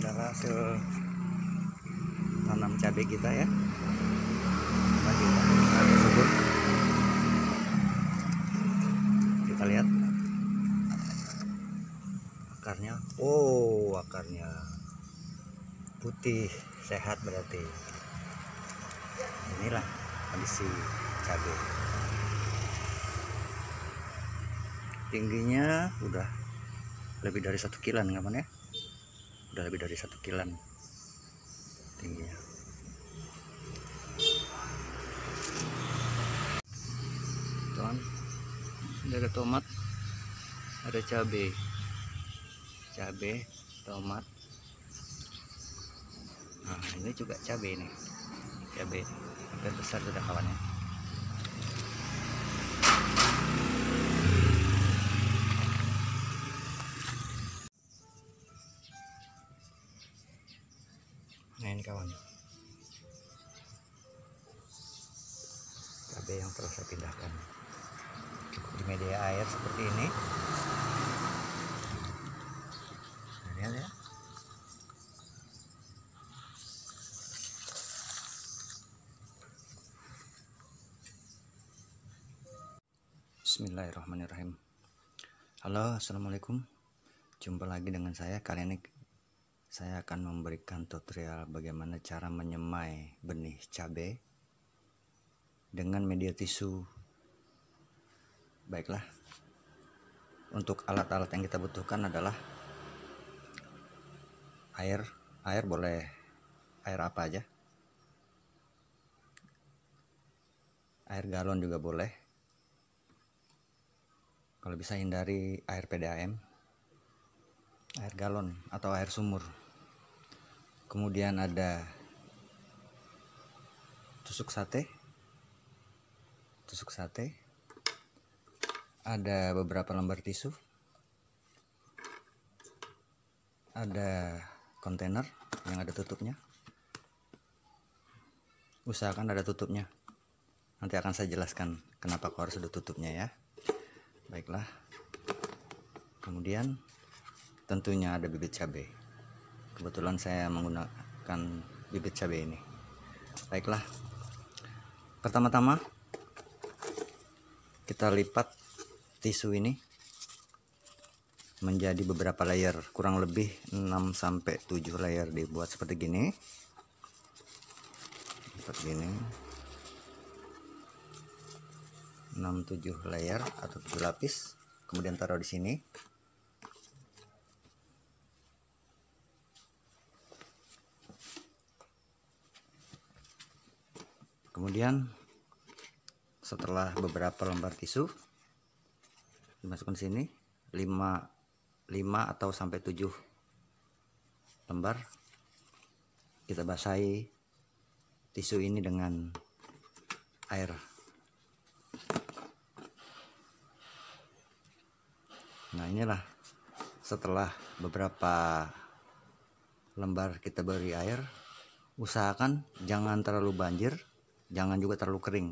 adalah hasil tanam cabai kita ya. Subur. Kita lihat akarnya. Oh, akarnya putih, sehat berarti. Inilah kondisi cabai. Tingginya udah lebih dari 1 kilan kapan ya? Udah lebih dari 1 kilan tingginya. Tuan, ini ada tomat, ada cabai, tomat. Nah, ini juga cabai nih, cabai hampir besar sudah kawannya. Nah, ini kawan, cabai yang terus saya pindahkan di media air seperti ini. Lihat ya. Bismillahirrahmanirrahim. Halo, assalamualaikum. Jumpa lagi dengan saya. Kali ini saya akan memberikan tutorial bagaimana cara menyemai benih cabai dengan media tisu. Baiklah, untuk alat-alat yang kita butuhkan adalah air boleh air apa aja, air galon juga boleh, kalau bisa hindari air PDAM, air galon atau air sumur. Kemudian ada tusuk sate, ada beberapa lembar tisu, ada kontainer yang ada tutupnya. Usahakan ada tutupnya, nanti akan saya jelaskan kenapa kok harus ada tutupnya ya. Baiklah, kemudian tentunya ada bibit cabai. Kebetulan saya menggunakan bibit cabai ini. Baiklah, pertama-tama kita lipat tisu ini menjadi beberapa layer, kurang lebih 6-7 layer, dibuat seperti gini. Seperti ini. 6-7 layer atau 7 lapis. Kemudian taruh di sini. Kemudian setelah beberapa lembar tisu dimasukkan sini, 5 atau sampai 7 lembar, kita basahi tisu ini dengan air. Nah, inilah setelah beberapa lembar kita beri air, usahakan jangan terlalu banjir, jangan juga terlalu kering.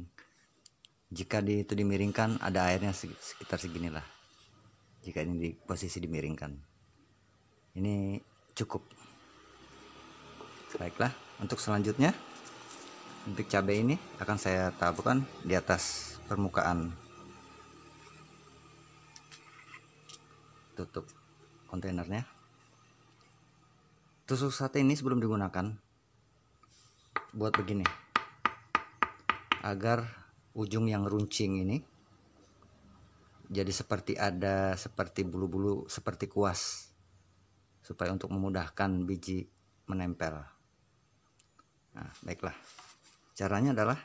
Jika itu dimiringkan, ada airnya sekitar seginilah. Jika ini di posisi dimiringkan, ini cukup. Baiklah, untuk selanjutnya bibit cabai ini akan saya taburkan di atas permukaan tutup kontainernya. Tusuk sate ini sebelum digunakan buat begini, agar ujung yang runcing ini jadi seperti bulu-bulu, seperti kuas, supaya untuk memudahkan biji menempel. Nah, baiklah, caranya adalah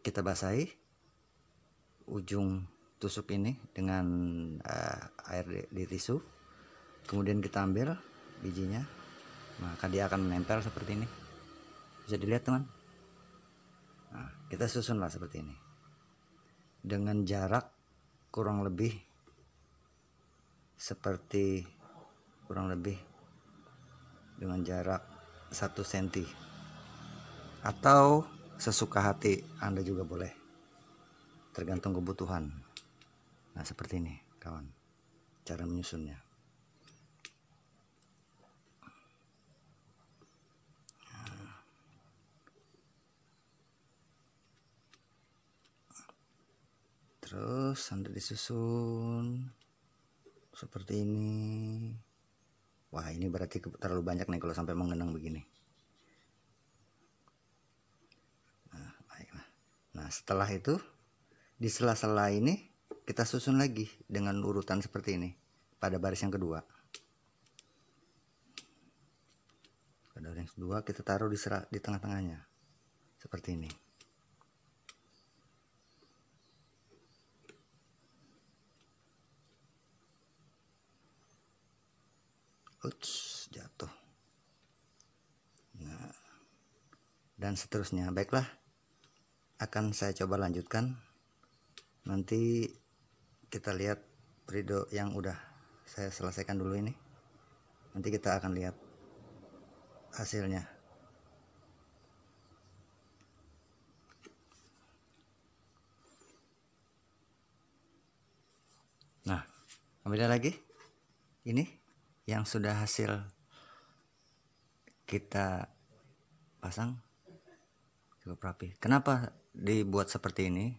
kita basahi ujung tusuk ini dengan air di tisu, kemudian kita ambil bijinya, maka dia akan menempel seperti ini. Bisa dilihat teman. Nah, kita susunlah seperti ini dengan jarak kurang lebih dengan jarak 1 cm atau sesuka hati Anda juga boleh, tergantung kebutuhan. Nah, seperti ini kawan cara menyusunnya. Terus sambil disusun seperti ini. Wah, ini berarti terlalu banyak nih kalau sampai menggenang begini. Nah, baiklah. Nah, setelah itu di sela-sela ini kita susun lagi dengan urutan seperti ini pada baris yang kedua. Pada baris yang kedua kita taruh di tengah-tengahnya seperti ini. Uts, jatuh. Nah, dan seterusnya. Baiklah, akan saya coba lanjutkan. Nanti kita lihat periode yang udah saya selesaikan dulu ini. Nanti kita akan lihat hasilnya. Nah, kemudian lagi ini yang sudah hasil kita pasang cukup rapi. Kenapa dibuat seperti ini?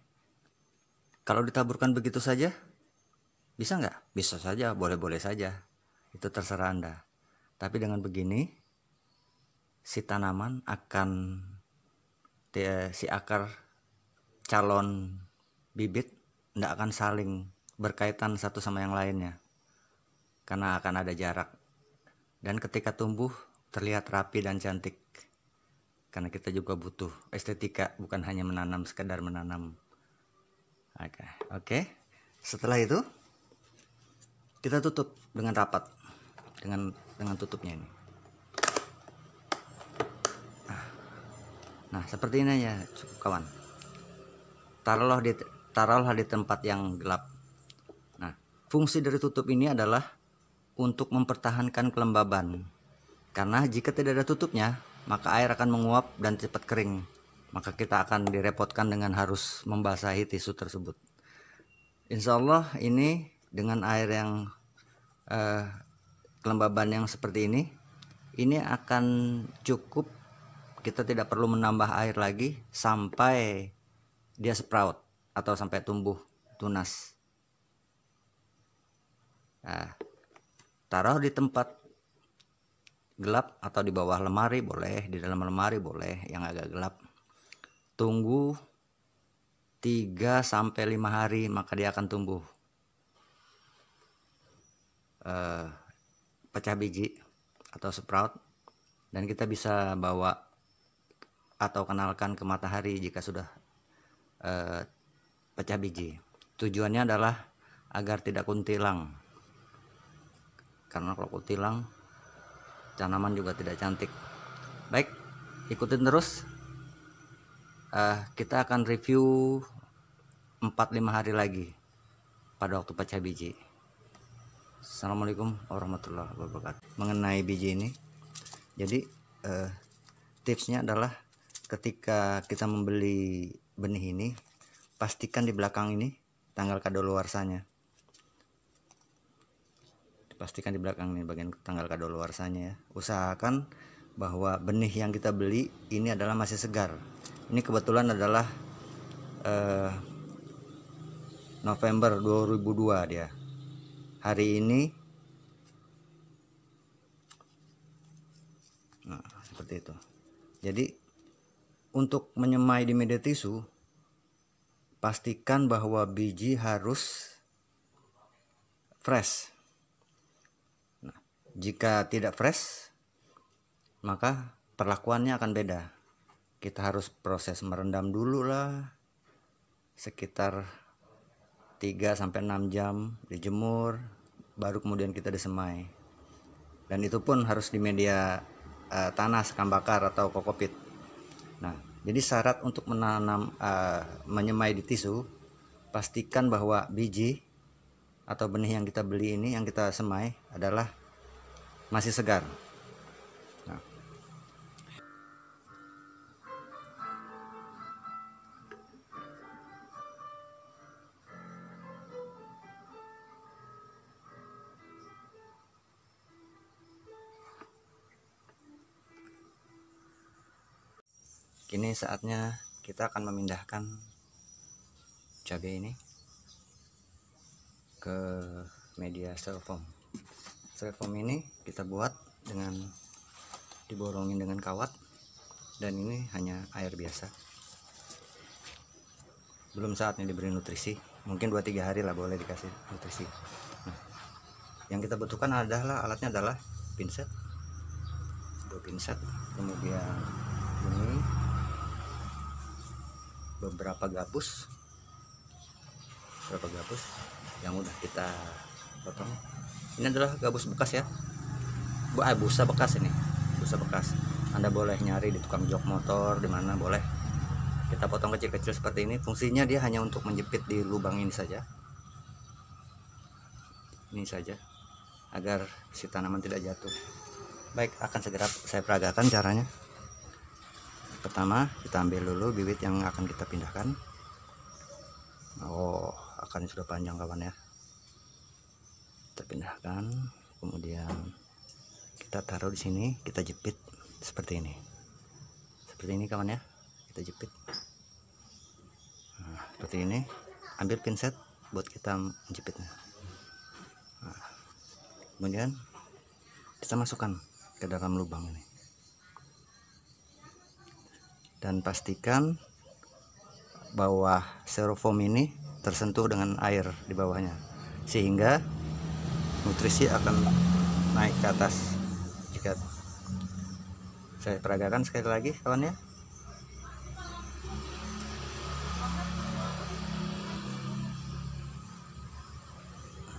Kalau ditaburkan begitu saja bisa nggak? Bisa saja, boleh-boleh saja, itu terserah Anda. Tapi dengan begini si tanaman akan si akar calon bibit tidak akan saling berkaitan satu sama yang lainnya karena akan ada jarak, dan ketika tumbuh terlihat rapi dan cantik karena kita juga butuh estetika, bukan hanya menanam sekedar menanam. Oke. Setelah itu kita tutup dengan rapat dengan tutupnya ini. Nah, seperti ini ya cukup kawan. Taruhlah di tempat yang gelap. Nah, fungsi dari tutup ini adalah untuk mempertahankan kelembaban. Karena jika tidak ada tutupnya, maka air akan menguap dan cepat kering. Maka kita akan direpotkan dengan harus membasahi tisu tersebut. Insya Allah ini dengan air yang kelembaban yang seperti ini akan cukup. Kita tidak perlu menambah air lagi sampai dia sprout atau sampai tumbuh tunas. Nah, taruh di tempat gelap atau di bawah lemari boleh, di dalam lemari boleh yang agak gelap. Tunggu 3-5 hari maka dia akan tumbuh pecah biji atau sprout, dan kita bisa bawa atau kenalkan ke matahari jika sudah pecah biji. Tujuannya adalah agar tidak kuntilang, karena kalau kuntilang tanaman juga tidak cantik. Baik, ikutin terus. Kita akan review 4-5 hari lagi pada waktu pecah biji. Assalamualaikum warahmatullahi wabarakatuh. Mengenai biji ini, jadi tipsnya adalah ketika kita membeli benih ini, pastikan di belakang ini tanggal kadaluarsanya. Pastikan di belakang ini bagian tanggal kadaluarsanya ya. Usahakan bahwa benih yang kita beli ini adalah masih segar. Ini kebetulan adalah November 2002 dia. Hari ini nah, seperti itu. Jadi untuk menyemai di media tisu, pastikan bahwa biji harus fresh. Nah, jika tidak fresh, maka perlakuannya akan beda. Kita harus proses merendam dulu lah, sekitar 3-6 jam dijemur, baru kemudian kita disemai. Dan itu pun harus di media tanah sekam bakar atau kokopit. Nah, jadi syarat untuk menanam menyemai di tisu, pastikan bahwa biji atau benih yang kita beli ini, yang kita semai adalah masih segar. Nah, kini saatnya kita akan memindahkan cabai ini ke media styrofoam. Styrofoam ini kita buat dengan diborongin dengan kawat, dan ini hanya air biasa. Belum saatnya diberi nutrisi, mungkin 2-3 hari lah boleh dikasih nutrisi. Nah, yang kita butuhkan adalah alatnya adalah pinset, 2 pinset, kemudian ini beberapa gabus yang udah kita potong. Ini adalah gabus bekas ya, busa bekas. Ini busa bekas, Anda boleh nyari di tukang jok motor, di mana boleh. Kita potong kecil-kecil seperti ini. Fungsinya dia hanya untuk menjepit di lubang ini saja, agar si tanaman tidak jatuh. Baik, akan segera saya peragakan caranya. Pertama, kita ambil dulu bibit yang akan kita pindahkan. Oh, akarnya sudah panjang kawan ya. Kita pindahkan, kemudian kita taruh di sini, kita jepit seperti ini. Seperti ini kawan ya, kita jepit. Nah, seperti ini. Ambil pinset buat kita menjepitnya. Nah, kemudian kita masukkan ke dalam lubang ini. Dan pastikan bawah styrofoam ini tersentuh dengan air di bawahnya, sehingga nutrisi akan naik ke atas. Jika saya peragakan sekali lagi kawan ya.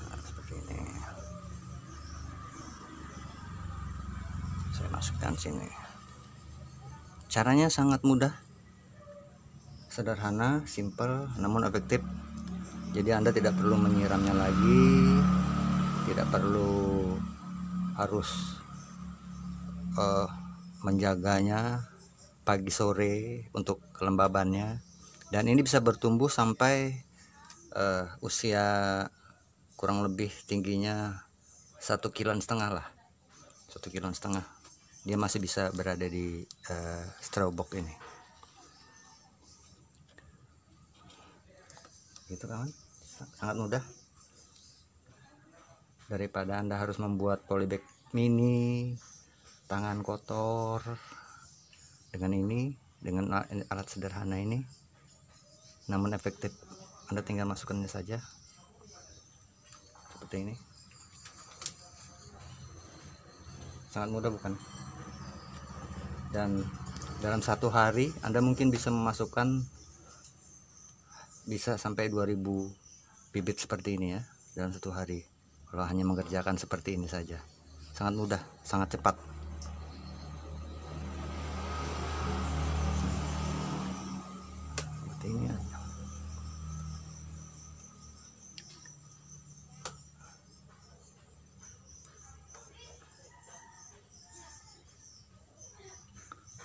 Nah, seperti ini. Saya masukkan sini. Caranya sangat mudah, sederhana, simple, namun efektif. Jadi Anda tidak perlu menyiramnya lagi, tidak perlu harus menjaganya pagi sore untuk kelembabannya. Dan ini bisa bertumbuh sampai usia kurang lebih tingginya 1,5 kg lah, 1,5 kg. Dia masih bisa berada di straw box ini. Gitu kawan, sangat mudah. Daripada Anda harus membuat polybag mini, tangan kotor, dengan alat sederhana ini, namun efektif. Anda tinggal masukkannya saja seperti ini. Sangat mudah bukan? Dan dalam 1 hari Anda mungkin bisa memasukkan bisa sampai 2000 bibit seperti ini ya, dalam 1 hari, kalau hanya mengerjakan seperti ini saja. Sangat mudah, sangat cepat. Seperti ini aja.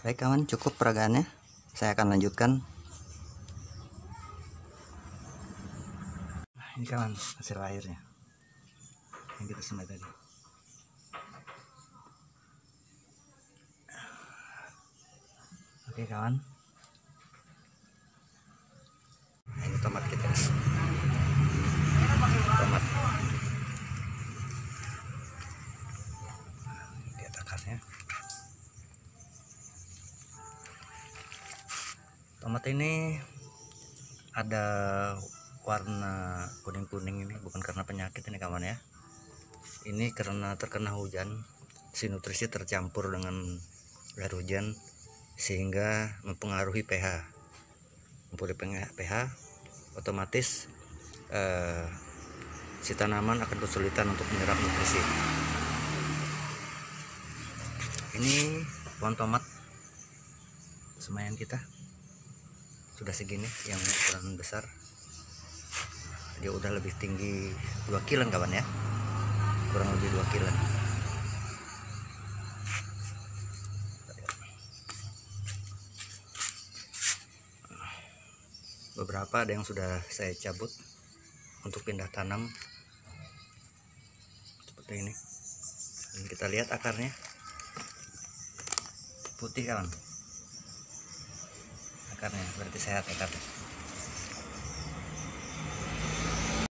Baik kawan, cukup peragaannya. Saya akan lanjutkan. Nah, ini kawan hasil airnya yang kita semai tadi. Oke kawan, nah, ini tomat kita. Tomat. Lihat akarnya. Tomat ini ada warna kuning-kuning ini bukan karena penyakit ini kawan ya. Ini karena terkena hujan, si nutrisi tercampur dengan air hujan sehingga mempengaruhi pH. Otomatis si tanaman akan kesulitan untuk menyerap nutrisi. Ini pohon tomat semaian kita sudah segini, yang ukuran besar. Dia udah lebih tinggi 2 kg kawan ya, kurang lebih 2 kg. Beberapa ada yang sudah saya cabut untuk pindah tanam seperti ini. Dan kita lihat akarnya putih kawan, akarnya berarti sehat akarnya.